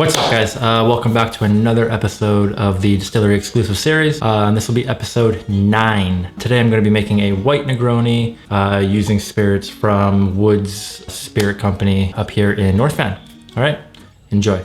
What's up, guys? Welcome back to another episode of the Distillery Exclusive series, and this will be episode 9. Today I'm going to be making a White Negroni using spirits from Wood's Spirit Company up here in North Van. All right, enjoy.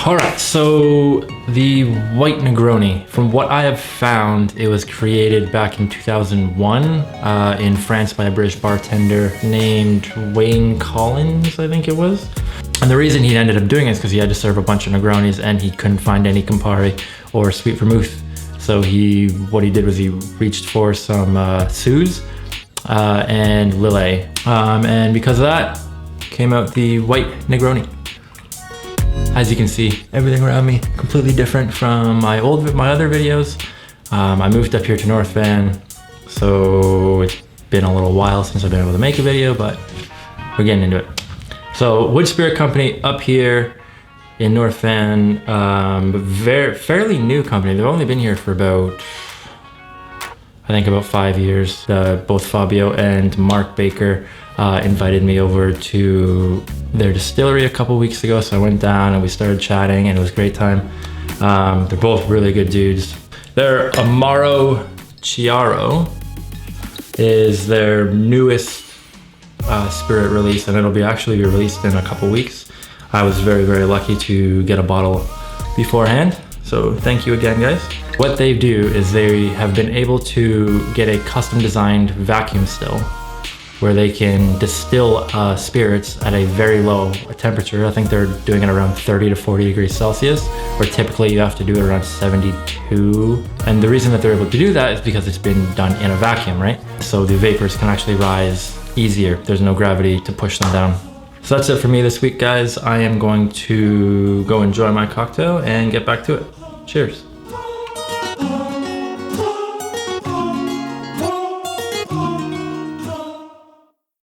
All right, so the White Negroni, from what I have found, it was created back in 2001 in France by a British bartender named Wayne Collins, I think it was. And the reason he ended up doing it is because he had to serve a bunch of Negronis and he couldn't find any Campari or Sweet Vermouth. So what he did was he reached for some Suze and Lillet. And because of that, came out the White Negroni. As you can see, everything around me completely different from my other videos. I moved up here to North Van, so it's been a little while since I've been able to make a video, but we're getting into it. So Wood Spirit Company up here in North Van, fairly new company. They've only been here for about 5 years. Both Fabio and Mark Baker invited me over to their distillery a couple weeks ago, so I went down and we started chatting and it was a great time. They're both really good dudes. Their Amaro Chiaro is their newest spirit release, and it'll actually be released in a couple weeks. I was very, very lucky to get a bottle beforehand, so thank you again, guys. What they do is they have been able to get a custom designed vacuum still where they can distill spirits at a very low temperature. I think they're doing it around 30 to 40 degrees Celsius, where typically you have to do it around 72. And the reason that they're able to do that is because it's been done in a vacuum, right? So the vapors can actually rise easier. There's no gravity to push them down. So that's it for me this week, guys. I am going to go enjoy my cocktail and get back to it. Cheers.